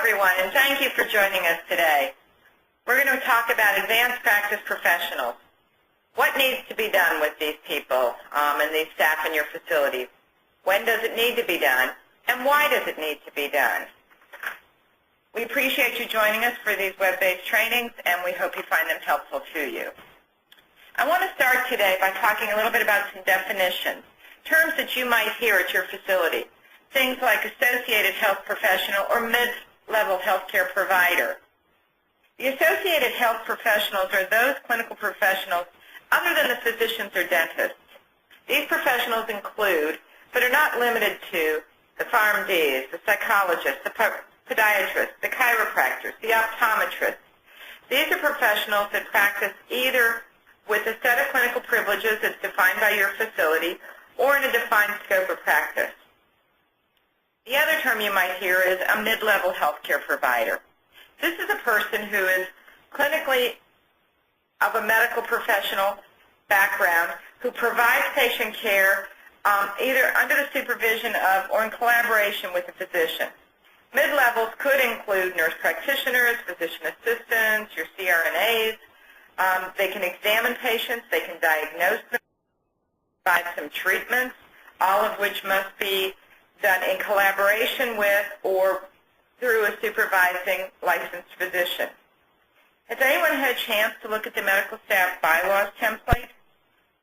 everyone, and thank you for joining us today. We're going to talk about advanced practice professionals. What needs to be done with these people and these staff in your facilities? When does it need to be done, and why does it need to be done? We appreciate you joining us for these web-based trainings, and we hope you find them helpful to you. I want to start today by talking a little bit about some definitions, terms that you might hear at your facility, things like associated health professional or mid-level healthcare provider. The associated health professionals are those clinical professionals other than the physicians or dentists. These professionals include, but are not limited to, the PharmDs, the psychologists, the podiatrists, the chiropractors, the optometrists. These are professionals that practice either with a set of clinical privileges that's defined by your facility or in a defined scope of practice. The other term you might hear is a mid-level healthcare provider. This is a person who is clinically of a medical professional background who provides patient care either under the supervision of or in collaboration with a physician. Mid-levels could include nurse practitioners, physician assistants, your CRNAs. They can examine patients, they can diagnose them, provide some treatments, all of which must be done in collaboration with or through a supervising licensed physician. Has anyone had a chance to look at the medical staff bylaws template?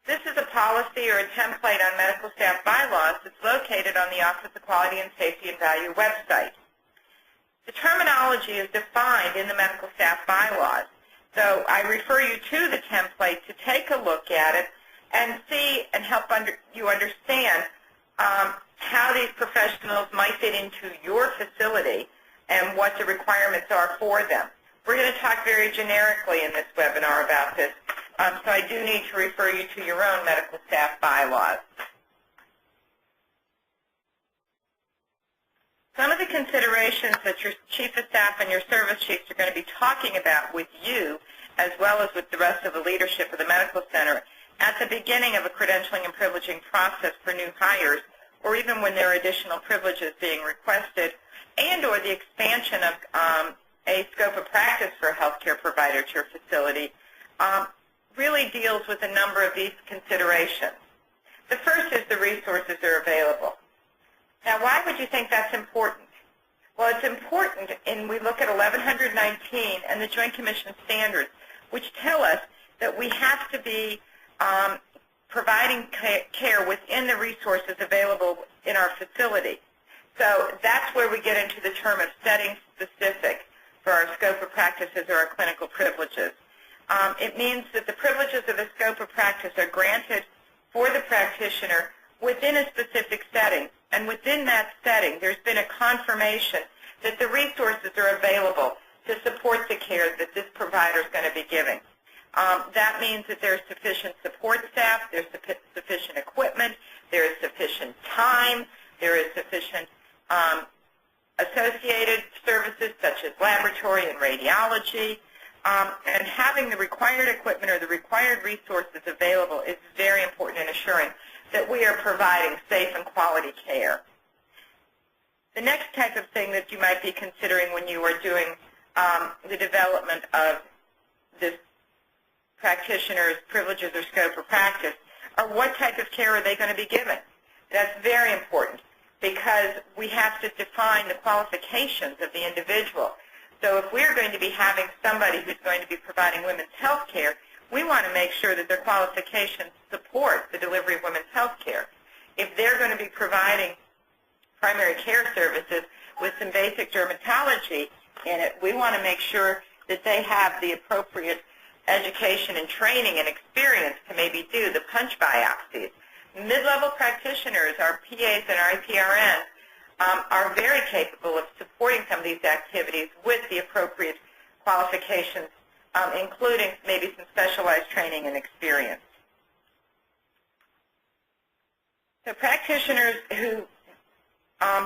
This is a policy or a template on medical staff bylaws that's located on the Office of Quality and Safety and Value website. The terminology is defined in the medical staff bylaws, so I refer you to the template to take a look at it and see and help you understand how these professionals might fit into your facility and what the requirements are for them. We're going to talk very generically in this webinar about this, so I do need to refer you to your own medical staff bylaws. Some of the considerations that your chief of staff and your service chiefs are going to be talking about with you, as well as with the rest of the leadership of the medical center, at the beginning of a credentialing and privileging process for new hires, or even when there are additional privileges being requested, and or the expansion of a scope of practice for a healthcare provider to your facility, really deals with a number of these considerations. The first is the resources that are available. Now, why would you think that's important? Well, it's important, and we look at 1119 and the Joint Commission standards, which tell us that we have to be providing care within the resources available in our facility. So that's where we get into the term of setting specific for our scope of practices or our clinical privileges. It means that the privileges of the scope of practice are granted for the practitioner within a specific setting. And within that setting, there's been a confirmation that the resources are available to support the care that this provider is going to be giving. That means that there's sufficient support staff, there's sufficient equipment, there is sufficient time, there is sufficient associated services such as laboratory and radiology, and having the required equipment or the required resources available is very important in assuring that we are providing safe and quality care. The next type of thing that you might be considering when you are doing the development of this practitioner's privileges or scope of practice are what type of care are they going to be given. That's very important because we have to define the qualifications of the individual. So if we're going to be having somebody who's going to be providing women's health care, we want to make sure that their qualifications support the delivery of women's health care. If they're going to be providing primary care services with some basic dermatology in it, we want to make sure that they have the appropriate education and training and experience to maybe do the punch biopsies. Mid-level practitioners, our PAs and our IPRNs, are very capable of supporting some of these activities with the appropriate qualifications, including maybe some specialized training and experience. So practitioners who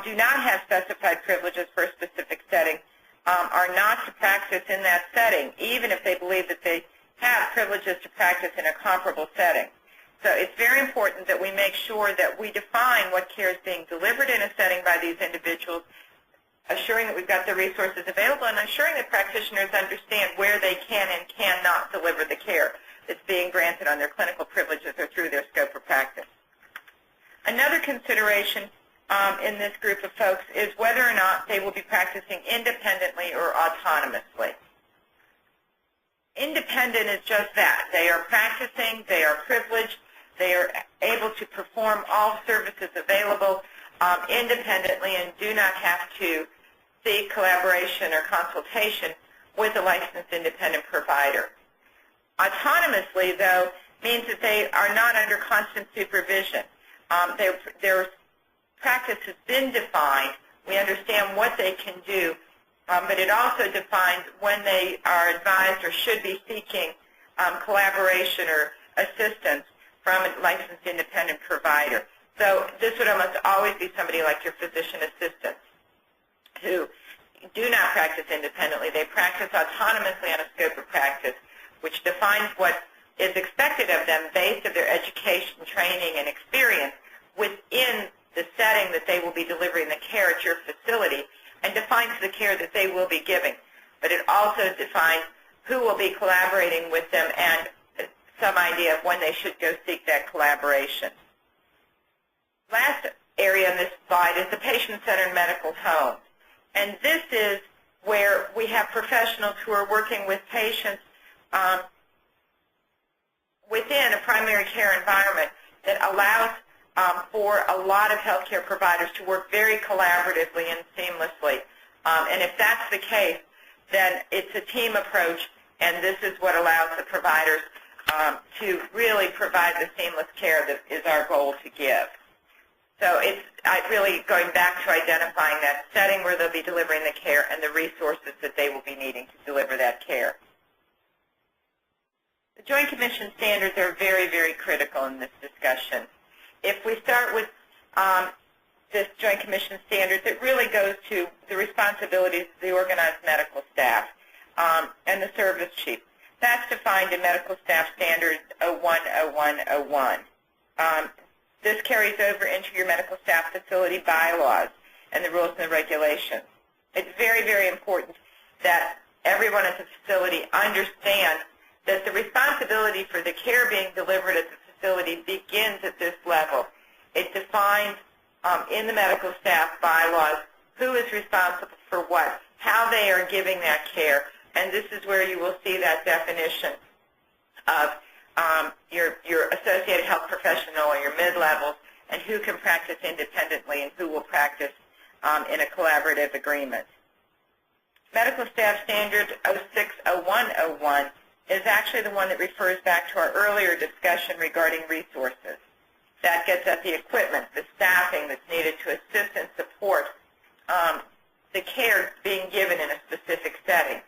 do not have specified privileges for a specific setting are not to practice in that setting, even if they believe that they have privileges to practice in a comparable setting. So it's very important that we make sure that we define what care is being delivered in a setting by these individuals assuring that we've got the resources available, and assuring that practitioners understand where they can and cannot deliver the care that's being granted on their clinical privileges or through their scope of practice. Another consideration in this group of folks is whether or not they will be practicing independently or autonomously. Independent is just that. They are practicing, they are privileged, they are able to perform all services available independently and do not have to seek collaboration or consultation with a licensed independent provider. Autonomously, though, means that they are not under constant supervision. Their practice has been defined. We understand what they can do, but it also defines when they are advised or should be seeking collaboration or assistance from a licensed independent provider. So this would almost always be somebody like your physician assistants who do not practice independently. They practice autonomously on a scope of practice, which defines what is expected of them based on their education, training, and experience within the setting that they will be delivering the care at your facility, and defines the care that they will be giving. But it also defines who will be collaborating with them and some idea of when they should go seek that collaboration. Last area on this slide is the patient-centered medical home. And this is where we have professionals who are working with patients within a primary care environment that allows for a lot of healthcare providers to work very collaboratively and seamlessly. And if that's the case, then it's a team approach, and this is what allows the providers to really provide the seamless care that is our goal to give. So it's really going back to identifying that setting where they'll be delivering the care and the resources that they will be needing to deliver that care. The Joint Commission standards are very, very critical in this discussion. If we start with this Joint Commission standards, it really goes to the responsibilities of the organized medical staff and the service chief. That's defined in Medical Staff Standards 010101. This carries over into your medical staff facility bylaws and the rules and the regulations. It's very, very important that everyone at the facility understands that the responsibility for the care being delivered at the facility begins at this level. It defines in the medical staff bylaws who is responsible for what, how they are giving that care, and this is where you will see that definition of your associated health professional or your mid-levels, and who can practice independently and who will practice in a collaborative agreement. Medical Staff Standard 060101 is actually the one that refers back to our earlier discussion regarding resources. That gets at the equipment, the staffing that's needed to assist and support the care being given in a specific setting.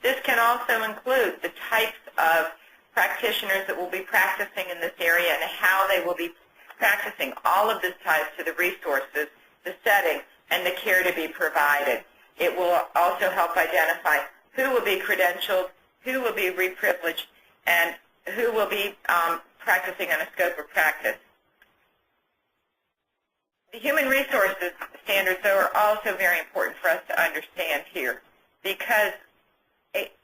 This can also include the types of practitioners that will be practicing in this area and how they will be practicing. All of this ties to the resources, the setting, and the care to be provided. It will also help identify who will be credentialed, who will be reprivileged, and who will be practicing on a scope of practice. The human resources standards, though, are also very important for us to understand here, because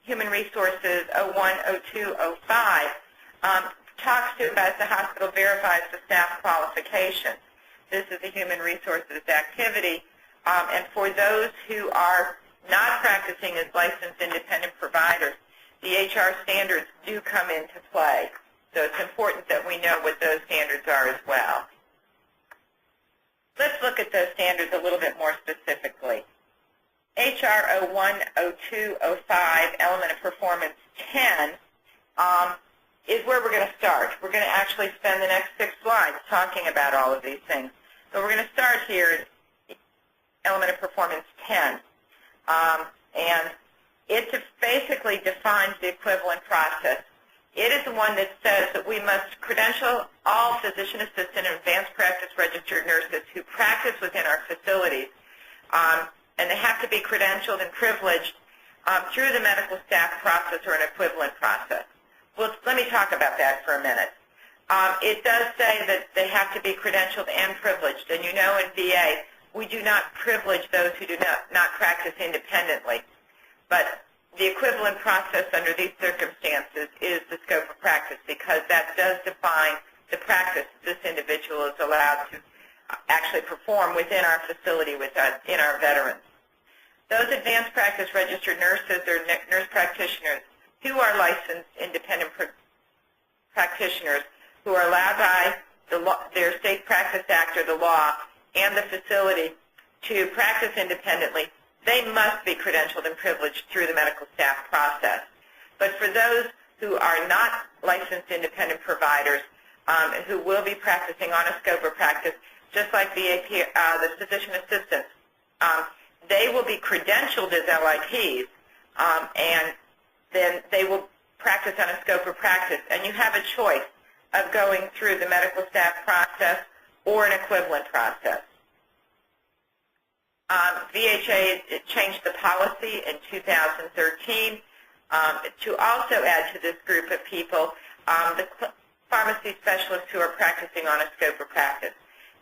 Human Resources 010205 talks to us, the hospital verifies the staff qualifications. This is a human resources activity, and for those who are not practicing as licensed independent providers, the HR standards do come into play. So it's important that we know what those standards are as well. Let's look at those standards a little bit more specifically. HR 010205, Element of Performance 10, is where we're going to start. We're going to actually spend the next 6 slides talking about all of these things. So we're going to start here at Element of Performance 10. And it basically defines the equivalent process. It is the one that says that we must credential all physician assistant and advanced practice registered nurses who practice within our facilities, and they have to be credentialed and privileged through the medical staff process or an equivalent process. Well, let me talk about that for a minute. It does say that they have to be credentialed and privileged, and you know in VA we do not privilege those who do not practice independently. But the equivalent process under these circumstances is the scope of practice, because that does define the practice this individual is allowed to actually perform within our facility, in our veterans. Those advanced practice registered nurses or nurse practitioners who are licensed independent practitioners who are allowed by their State Practice Act or the law and the facility to practice independently, they must be credentialed and privileged through the medical staff process. But for those who are not licensed independent providers, who will be practicing on a scope of practice, just like the physician assistants, they will be credentialed as LIPs, and then they will practice on a scope of practice. And you have a choice of going through the medical staff process or an equivalent process. VHA changed the policy in 2013 to also add to this group of people the pharmacy specialists who are practicing on a scope of practice.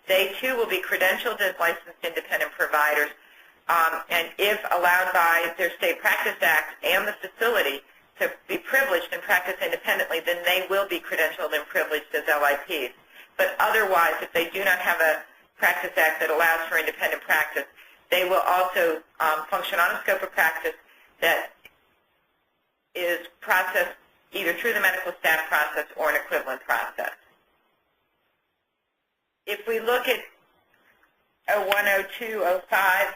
They too will be credentialed as licensed independent providers, and if allowed by their State Practice Act and the facility to be privileged and practice independently, then they will be credentialed and privileged as LIPs. But otherwise, if they do not have a Practice Act that allows for independent practice, they will also function on a scope of practice that is processed either through the medical staff process or an equivalent process. If we look at 010205,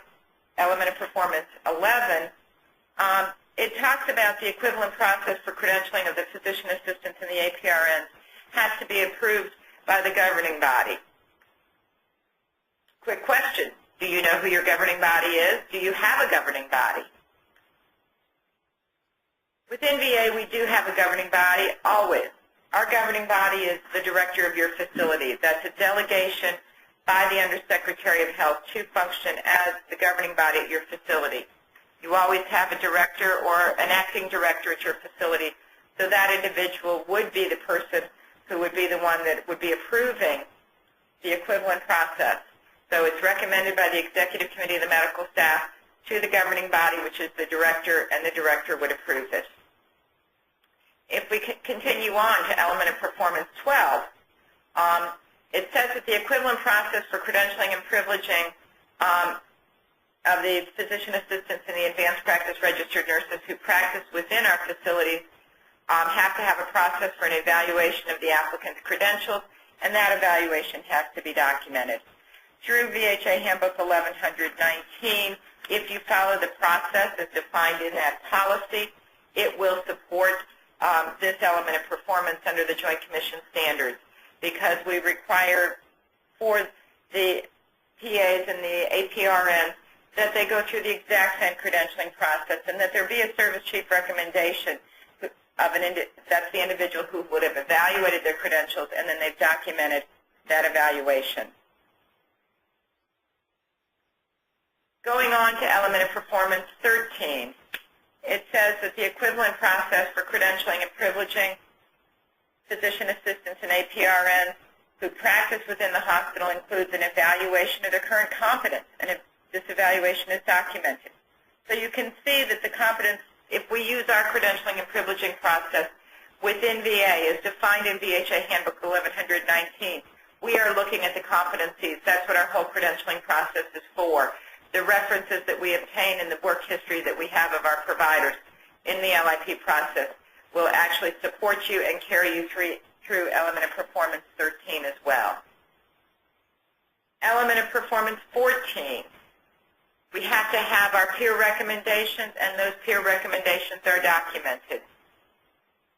Element of Performance 11, it talks about the equivalent process for credentialing of the physician assistants and the APRNs has to be approved by the governing body. Quick question. Do you know who your governing body is? Do you have a governing body? Within VA, we do have a governing body, always. Our governing body is the director of your facility. That's a delegation by the Undersecretary of Health to function as the governing body at your facility. You always have a director or an acting director at your facility, so that individual would be the person who would be the one that would be approving the equivalent process. So it's recommended by the Executive Committee of the Medical Staff to the governing body, which is the director, and the director would approve it. If we continue on to Element of Performance 12, it says that the equivalent process for credentialing and privileging of the physician assistants and the advanced practice registered nurses who practice within our facilities have to have a process for an evaluation of the applicant's credentials, and that evaluation has to be documented. Through VHA Handbook 1119, if you follow the process as defined in that policy, it will support this element of performance under the Joint Commission standards, because we require for the PAs and the APRNs that they go through the exact same credentialing process, and that there be a service chief recommendation of that's the individual who would have evaluated their credentials, and then they've documented that evaluation. Going on to Element of Performance 13, it says that the equivalent process for credentialing and privileging physician assistants and APRNs who practice within the hospital includes an evaluation of their current competence, and if this evaluation is documented. So you can see that the competence, if we use our credentialing and privileging process within VA as defined in VHA Handbook 1119, we are looking at the competencies. That's what our whole credentialing process is for. The references that we obtain and the work history that we have of our providers in the LIP process will actually support you and carry you through Element of Performance 13 as well. Element of Performance 14. We have to have our peer recommendations, and those peer recommendations are documented.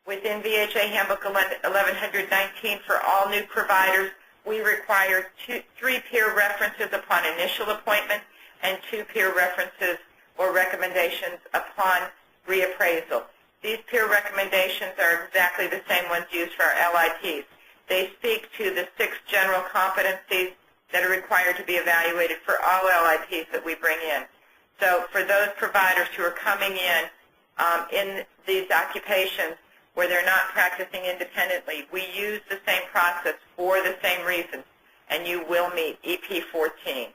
Within VHA Handbook 1119, for all new providers, we require 3 peer references upon initial appointment and 2 peer references or recommendations upon reappraisal. These peer recommendations are exactly the same ones used for our LIPs. They speak to the 6 general competencies that are required to be evaluated for all LIPs that we bring in. So for those providers who are coming in these occupations where they're not practicing independently, we use the same process for the same reasons, and you will meet EP 14.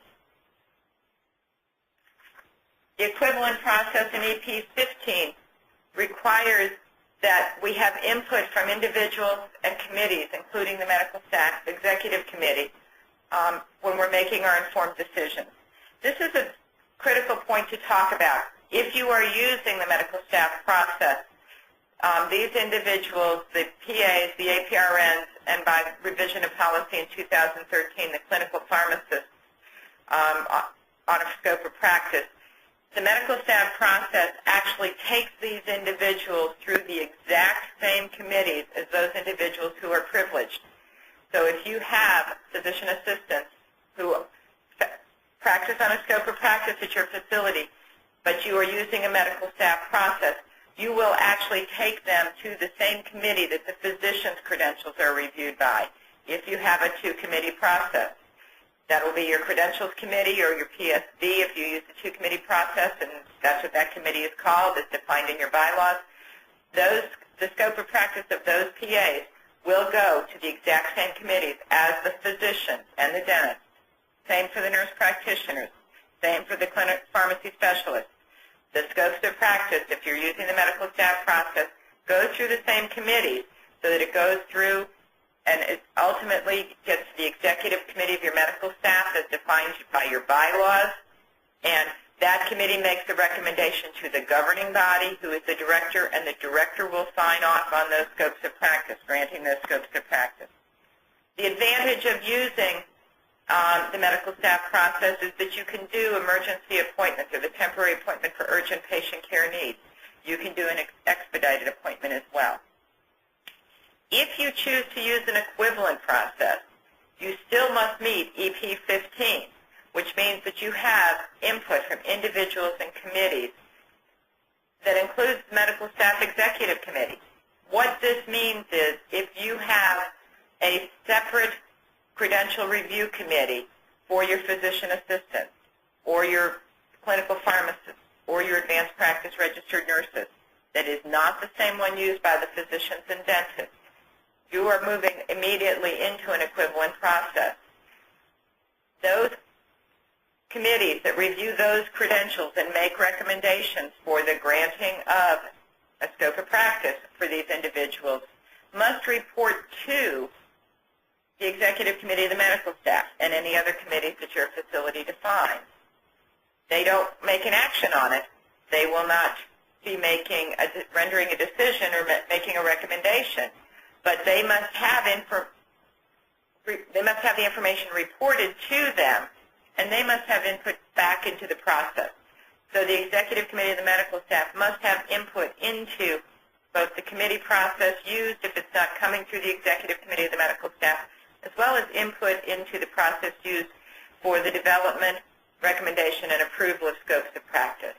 The equivalent process in EP 15 requires that we have input from individuals and committees, including the medical staff executive committee, when we're making our informed decisions. This is a critical point to talk about. If you are using the medical staff process, these individuals, the PAs, the APRNs, and by revision of policy in 2013, the clinical pharmacists on a scope of practice, the medical staff process actually takes these individuals through the exact same committees as those individuals who are privileged. So if you have physician assistants who practice on a scope of practice at your facility, but you are using a medical staff process, you will actually take them to the same committee that the physician's credentials are reviewed by if you have a two-committee process. That will be your credentials committee or your PSD if you use the two-committee process, and that's what that committee is called. It's defined in your bylaws. The scope of practice of those PAs will go to the exact same committees as the physicians and the dentists. Same for the nurse practitioners. Same for the clinic pharmacy specialists. The scopes of practice, if you're using the medical staff process, goes through the same committees so that it goes through and it ultimately gets to the executive committee of your medical staff as defined by your bylaws, and that committee makes a recommendation to the governing body, who is the director, and the director will sign off on those scopes of practice, granting those scopes of practice. The advantage of using the medical staff process is that you can do emergency appointments or the temporary appointment for urgent patient care needs. You can do an expedited appointment as well. If you choose to use an equivalent process, you still must meet EP 15, which means that you have input from individuals and committees that includes the medical staff executive committee. What this means is if you have a separate credential review committee for your physician assistants or your clinical pharmacists or your advanced practice registered nurses that is not the same one used by the physicians and dentists, you are moving immediately into an equivalent process. Those committees that review those credentials and make recommendations for the granting of a scope of practice for these individuals must report to the executive committee of the medical staff and any other committees that your facility defines. They don't make an action on it. They will not be rendering a decision or making a recommendation. But they must have the information reported to them, and they must have input back into the process. So the executive committee of the medical staff must have input into both the committee process used if it's not coming through the executive committee of the medical staff, as well as input into the process used for the development, recommendation, and approval of scopes of practice.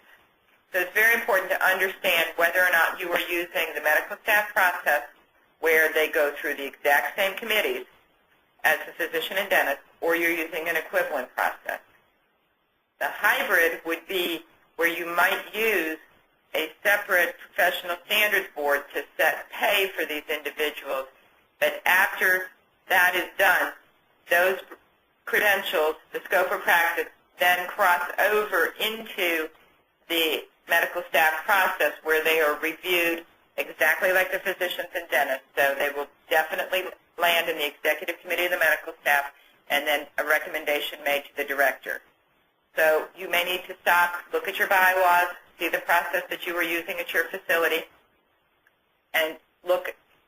So it's very important to understand whether or not you are using the medical staff process where they go through the exact same committees as the physician and dentist, or you're using an equivalent process. The hybrid would be where you might use a separate professional standards board to set pay for these individuals, but after that is done, those credentials, the scope of practice, then cross over into the medical staff process where they are reviewed exactly like the physicians and dentists. So they will definitely land in the executive committee of the medical staff and then a recommendation made to the director. So you may need to stop, look at your bylaws, see the process that you were using at your facility, and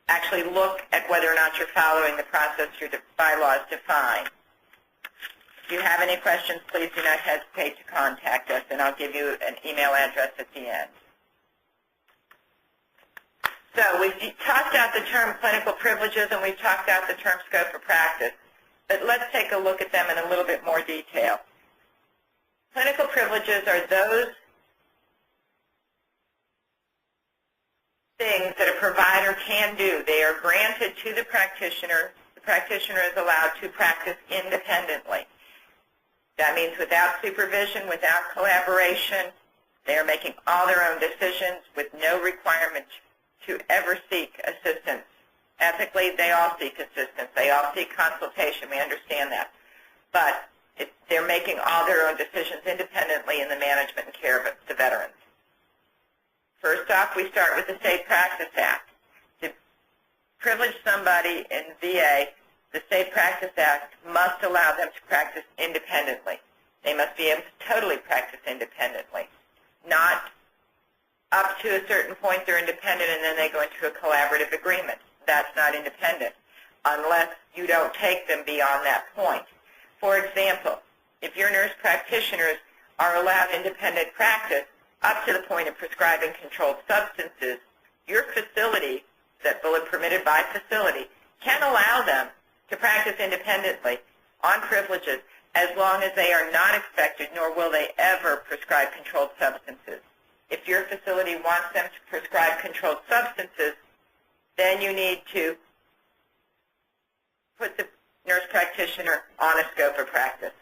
actually look at whether or not you're following the process your bylaws define. If you have any questions, please do not hesitate to contact us, and I'll give you an email address at the end. So we've talked out the term clinical privileges and we've talked out the term scope of practice, but let's take a look at them in a little bit more detail. Clinical privileges are those things that a provider can do. They are granted to the practitioner. The practitioner is allowed to practice independently. That means without supervision, without collaboration. They are making all their own decisions with no requirement to ever seek assistance. Ethically, they all seek assistance. They all seek consultation. We understand that. But They're making all their own decisions independently in the management and care of the veterans. First off, we start with the State Practice Act. To privilege somebody in VA, the State Practice Act must allow them to practice independently. They must be able to totally practice independently, not up to a certain point they're independent and then they go into a collaborative agreement. That's not independent unless you don't take them beyond that point. For example, if your nurse practitioners are allowed independent practice up to the point of prescribing controlled substances, your facility, that bullet permitted by facility, can allow them to practice independently on privileges as long as they are not expected, nor will they ever prescribe controlled substances. If your facility wants them to prescribe controlled substances, then you need to put the nurse practitioner on a scope of practice.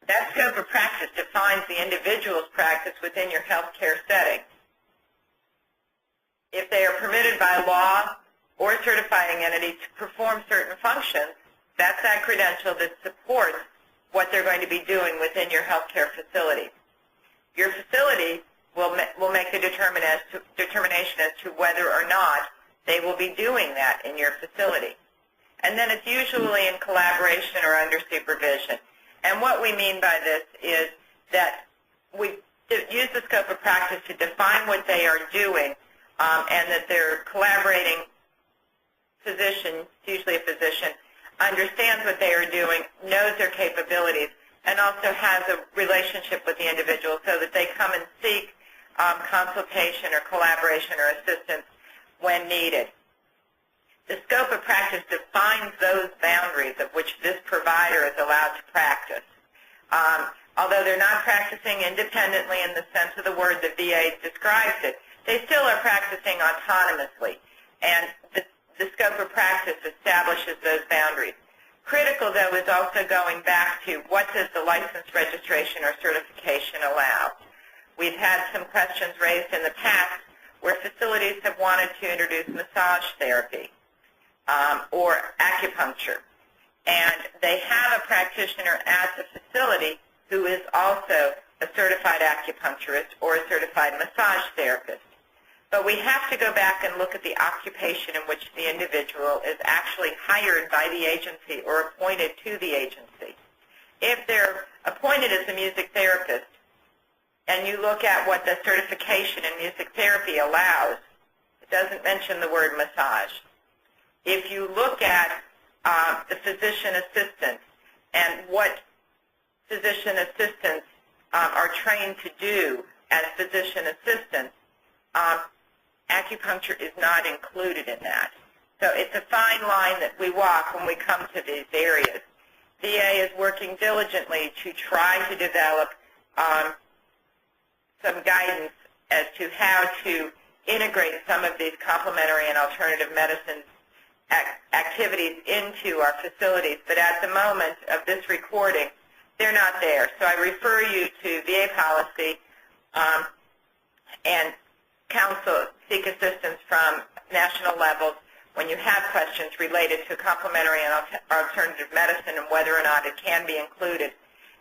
That scope of practice defines the individual's practice within your healthcare setting. If they are permitted by law or certifying entity to perform certain functions, that's that credential that supports what they're going to be doing within your healthcare facility. Your facility will make the determination as to whether or not they will be doing that in your facility. And then it's usually in collaboration or under supervision. And what we mean by this is that we use the scope of practice to define what they are doing, and that their collaborating physician, usually a physician, understands what they are doing, knows their capabilities, and also has a relationship with the individual so that they come and seek consultation or collaboration or assistance when needed. The scope of practice defines those boundaries of which this provider is allowed to practice. Although they're not practicing independently in the sense of the word the VA describes it, they still are practicing autonomously, and the scope of practice establishes those boundaries. Critical, though, is also going back to what does the license, registration, or certification allow. We've had some questions raised in the past where facilities have wanted to introduce massage therapy or acupuncture, and they have a practitioner at the facility who is also a certified acupuncturist or a certified massage therapist. But we have to go back and look at the occupation in which the individual is actually hired by the agency or appointed to the agency. If they're appointed as a music therapist, and you look at what the certification in music therapy allows, it doesn't mention the word massage. If you look at the physician assistants and what physician assistants are trained to do as physician assistants, acupuncture is not included in that. So it's a fine line that we walk when we come to these areas. VA is working diligently to try to develop some guidance as to how to integrate some of these complementary and alternative medicine activities into our facilities. But at the moment of this recording, they're not there. So I refer you to VA policy and counsel, seek assistance from national levels when you have questions related to complementary and alternative medicine and whether or not it can be included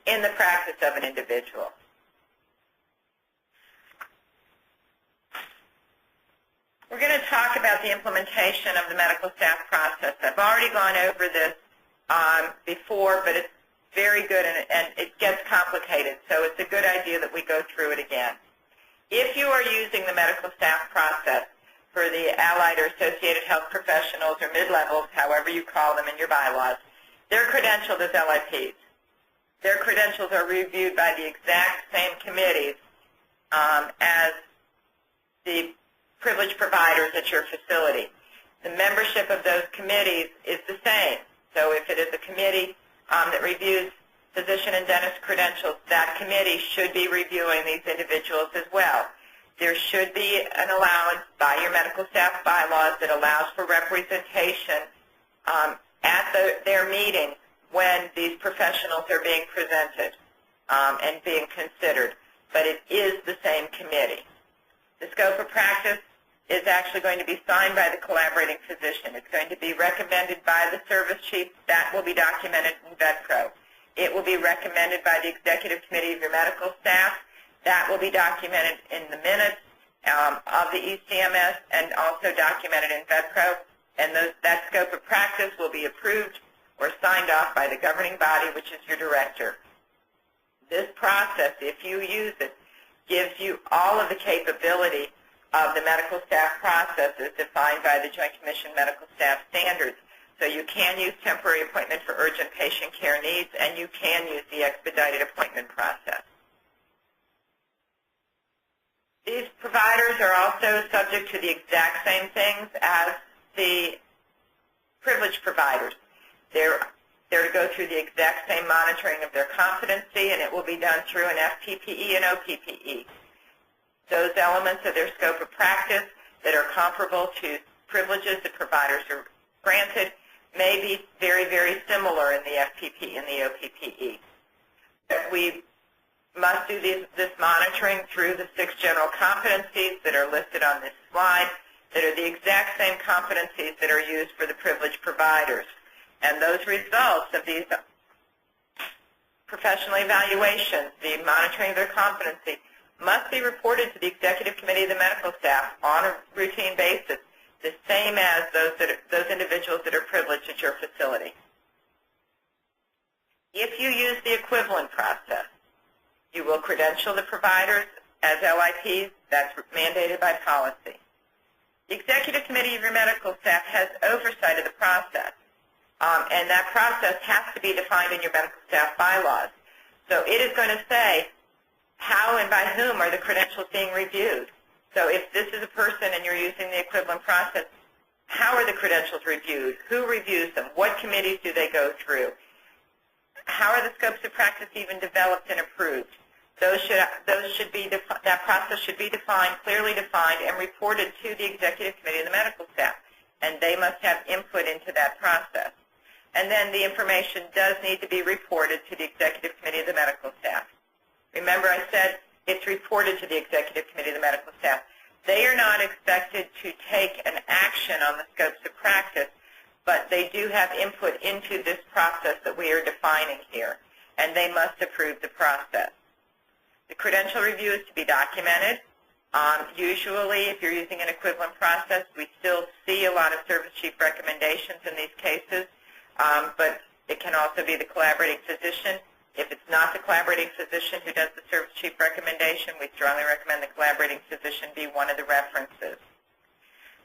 in the practice of an individual. We're going to talk about the implementation of the medical staff process. I've already gone over this before, but it's very good and it gets complicated, so it's a good idea that we go through it again. If you are using the medical staff process for the allied or associated health professionals or mid-levels, however you call them in your bylaws, they're credentialed as LIPs. Their credentials are reviewed by the exact same committees as the privileged providers at your facility. The membership of those committees is the same. So if it is a committee that reviews physician and dentist credentials, that committee should be reviewing these individuals as well. There should be an allowance by your medical staff bylaws that allows for representation at their meetings when these professionals are being presented and being considered. But it is the same committee. The scope of practice is actually going to be signed by the collaborating physician. It's going to be recommended by the service chief. That will be documented in VetPro. It will be recommended by the executive committee of your medical staff. That will be documented in the minutes of the ECMS and also documented in VetPro. And that scope of practice will be approved or signed off by the governing body, which is your director. This process, if you use it, gives you all of the capability of the medical staff processes defined by the Joint Commission Medical Staff Standards. So you can use temporary appointment for urgent patient care needs, and you can use the expedited appointment process. These providers are also subject to the exact same things as the privileged providers. They're to go through the exact same monitoring of their competency, and it will be done through an FPPE and OPPE. Those elements of their scope of practice that are comparable to privileges that providers are granted may be very, very similar in the FPP and the OPPE. We must do this monitoring through the 6 general competencies that are listed on this slide that are the exact same competencies that are used for the privileged providers. And those results of these professional evaluations, the monitoring of their competency, must be reported to the executive committee of the medical staff on a routine basis, the same as those individuals that are privileged at your facility. If you use the equivalent process, you will credential the providers as LIPs. That's mandated by policy. The executive committee of your medical staff has oversight of the process, and that process has to be defined in your medical staff bylaws. So it is going to say how and by whom are the credentials being reviewed. So if this is a person and you're using the equivalent process, how are the credentials reviewed? Who reviews them? What committees do they go through? How are the scopes of practice even developed and approved? That process should be defined, clearly defined, and reported to the executive committee of the medical staff, and they must have input into that process. And then the information does need to be reported to the executive committee of the medical staff. Remember, I said it's reported to the executive committee of the medical staff. They are not expected to take an action on the scopes of practice, but they do have input into this process that we are defining here, and they must approve the process. The credential review is to be documented. Usually, if you're using an equivalent process, we still see a lot of service chief recommendations in these cases, but it can also be the collaborating physician. If it's not the collaborating physician who does the service chief recommendation, we strongly recommend the collaborating physician be one of the references.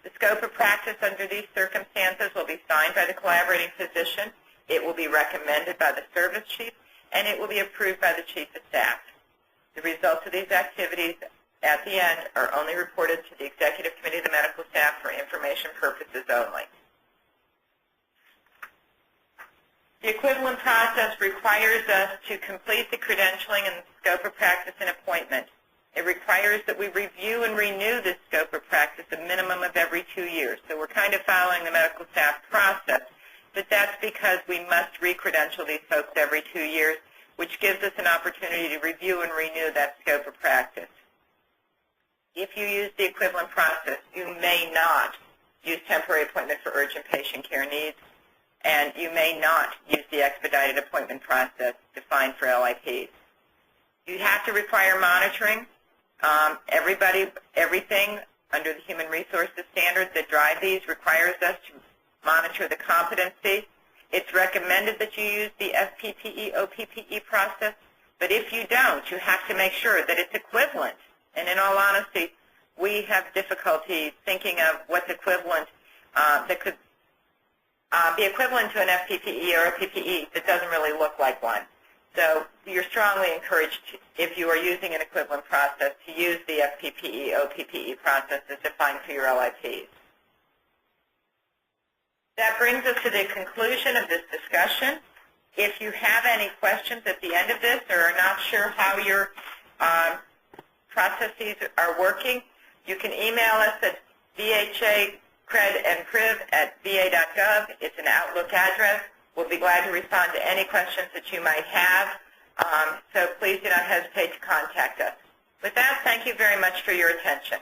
The scope of practice under these circumstances will be signed by the collaborating physician. It will be recommended by the service chief, and it will be approved by the chief of staff. The results of these activities at the end are only reported to the executive committee of the medical staff for information purposes only. The equivalent process requires us to complete the credentialing and scope of practice and appointment. It requires that we review and renew this scope of practice a minimum of every 2 years. So we're kind of following the medical staff process, but that's because we must re-credential these folks every 2 years, which gives us an opportunity to review and renew that scope of practice. If you use the equivalent process, you may not use temporary appointment for urgent patient care needs, and you may not use the expedited appointment process defined for LIPs. You have to require monitoring. Everything under the human resources standards that drive these requires us to monitor the competency. It's recommended that you use the FPPE, OPPE process, but if you don't, you have to make sure that it's equivalent. And in all honesty, we have difficulty thinking of what's equivalent that could be equivalent to an FPPE or OPPE that doesn't really look like one. So you're strongly encouraged, if you are using an equivalent process, to use the FPPE, OPPE process as defined for your LIPs. That brings us to the conclusion of this discussion. If you have any questions at the end of this or are not sure how your processes are working, you can email us at vhacredandpriv@va.gov. It's an Outlook address. We'll be glad to respond to any questions that you might have, so please do not hesitate to contact us. With that, thank you very much for your attention.